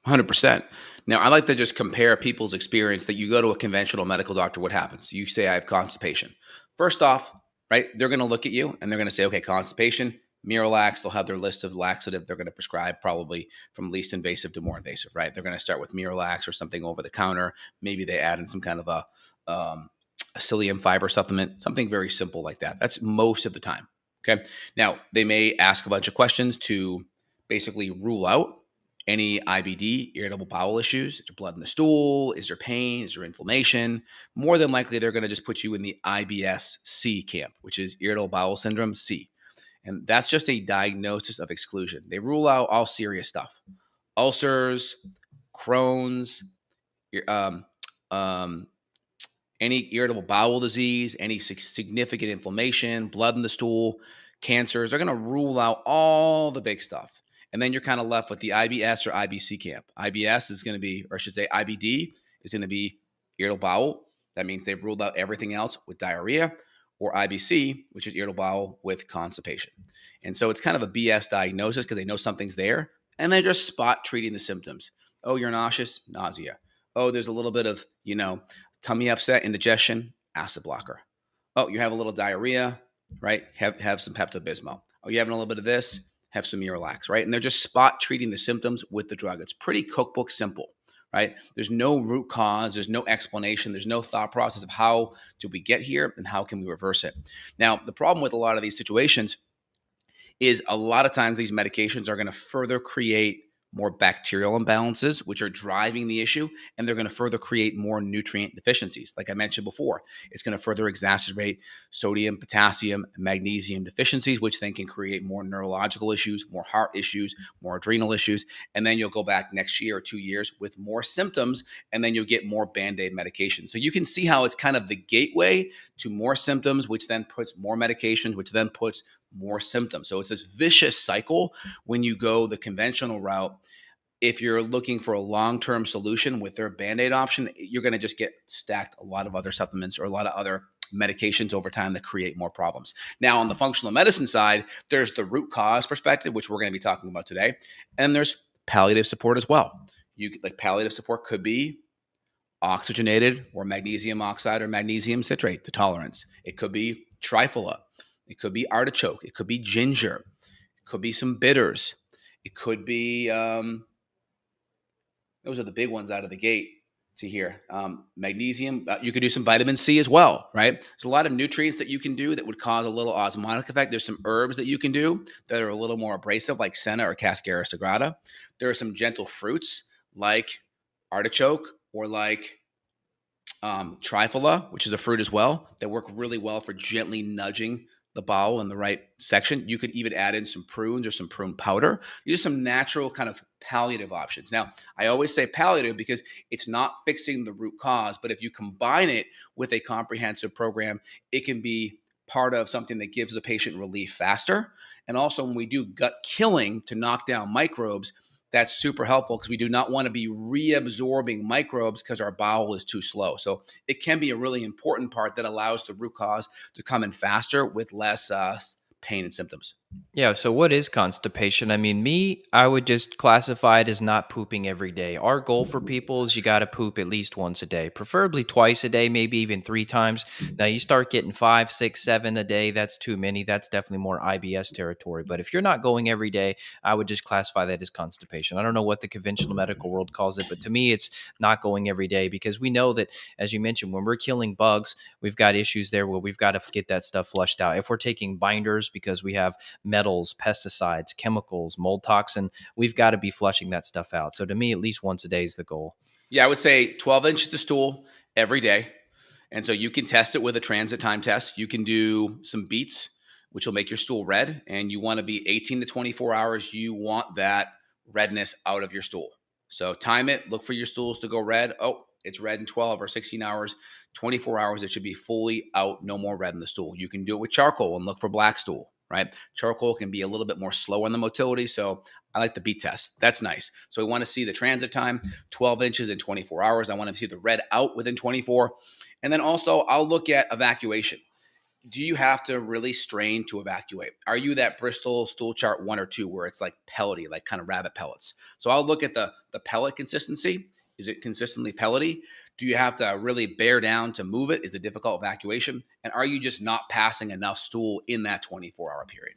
100%. Now, I like to just compare people's experience that you go to a conventional medical doctor, what happens? You say, I have constipation. First off, right, they're going to look at you and they're going to say, okay, constipation, Miralax. They'll have their list of laxative they're going to prescribe, probably from least invasive to more invasive, right? They're going to start with Miralax or something over the counter. Maybe they add in some kind of a psyllium fiber supplement, something very simple like that. That's most of the time. Okay. Now, they may ask a bunch of questions to basically rule out any IBD, irritable bowel issues. Is there blood in the stool? Is there pain? Is there inflammation? More than likely, they're going to just put you in the IBS-C camp, which is irritable bowel syndrome C. And that's just a diagnosis of exclusion. They rule out all serious stuff: ulcers, Crohn's, um, um, any irritable bowel disease, any significant inflammation, blood in the stool, cancers. They're going to rule out all the big stuff. And then you're kind of left with the IBS or IBC camp. IBS is going to be, or I should say IBD is going to be irritable bowel. That means they've ruled out everything else with diarrhea, or IBC, which is irritable bowel with constipation. And so it's kind of a BS diagnosis because they know something's there and they're just spot treating the symptoms. Oh, you're nauseous, nausea. Oh, there's a little bit of, tummy upset, indigestion, acid blocker. Oh, you have a little diarrhea, right? Have some Pepto-Bismol. Oh, you're having a little bit of this, have some Miralax, right? And they're just spot treating the symptoms with the drug. It's pretty cookbook simple, right? There's no root cause. There's no explanation. There's no thought process of how did we get here and how can we reverse it. Now, the problem with a lot of these situations is a lot of times these medications are going to further create more bacterial imbalances, which are driving the issue, and they're going to further create more nutrient deficiencies. Like I mentioned before, it's going to further exacerbate sodium, potassium, and magnesium deficiencies, which then can create more neurological issues, more heart issues, more adrenal issues. And then you'll go back next year or 2 years with more symptoms, and then you'll get more Band-Aid medication. So you can see how it's kind of the gateway to more symptoms, which then puts more medications, which then puts more symptoms. So it's this vicious cycle when you go the conventional route. If you're looking for a long-term solution with their Band-Aid option, you're going to just get stacked a lot of other supplements or a lot of other medications over time that create more problems. Now, on the functional medicine side, there's the root cause perspective, which we're going to be talking about today. And there's palliative support as well. Like palliative support could be oxygenated or magnesium oxide or magnesium citrate to tolerance. It could be triphala. It could be artichoke. It could be ginger. It could be some bitters. It could be, those are the big ones out of the gate to here. Magnesium. You could do some vitamin C as well, right? There's a lot of nutrients that you can do that would cause a little osmotic effect. There's some herbs that you can do that are a little more abrasive, like senna or cascara sagrada. There are some gentle fruits like artichoke or like triphala, which is a fruit as well, that work really well for gently nudging the bowel in the right section. You could even add in some prunes or some prune powder. These are some natural kind of palliative options. Now, I always say palliative because it's not fixing the root cause, but if you combine it with a comprehensive program, it can be part of something that gives the patient relief faster. And also when we do gut killing to knock down microbes, that's super helpful because we do not want to be reabsorbing microbes because our bowel is too slow. So it can be a really important part that allows the root cause to come in faster with less pain and symptoms. Yeah, so what is constipation? I mean, I would just classify it as not pooping every day. Our goal for people is you got to poop at least once a day, preferably twice a day, maybe even 3 times. Now, you start getting 5, 6, 7 a day, that's too many. That's definitely more IBS territory. But if you're not going every day, I would just classify that as constipation. I don't know what the conventional medical world calls it, but to me, it's not going every day because we know that, as you mentioned, when we're killing bugs, we've got issues there where we've got to get that stuff flushed out. If we're taking binders because we have metals, pesticides, chemicals, mold toxin, we've got to be flushing that stuff out. So to me, at least once a day is the goal. Yeah, I would say 12 inches of stool every day. And so you can test it with a transit time test. You can do some beats, which will make your stool red. And you want to be 18 to 24 hours. You want that redness out of your stool. So time it, look for your stools to go red. Oh, it's red in 12 or 16 hours. 24 hours, it should be fully out, no more red in the stool. You can do it with charcoal and look for black stool, right? Charcoal can be a little bit more slow on the motility. So I like the beat test. That's nice. So we want to see the transit time, 12 inches in 24 hours. I want to see the red out within 24. And then also I'll look at evacuation. do you have to really strain to evacuate? Are you that Bristol stool chart 1 or 2 where it's like pellety, like kind of rabbit pellets? So I'll look at the pellet consistency. Is it consistently pellety? Do you have to really bear down to move it? Is it difficult evacuation? And are you just not passing enough stool in that 24-hour period?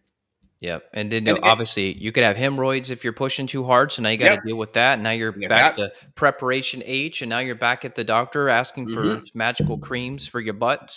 Yep, and then, And obviously, you could have hemorrhoids if you're pushing too hard, so now you gotta yep, deal with that. Now you're you get back that. to preparation H, and now you're back at the doctor asking for Hmm. magical creams for your butt.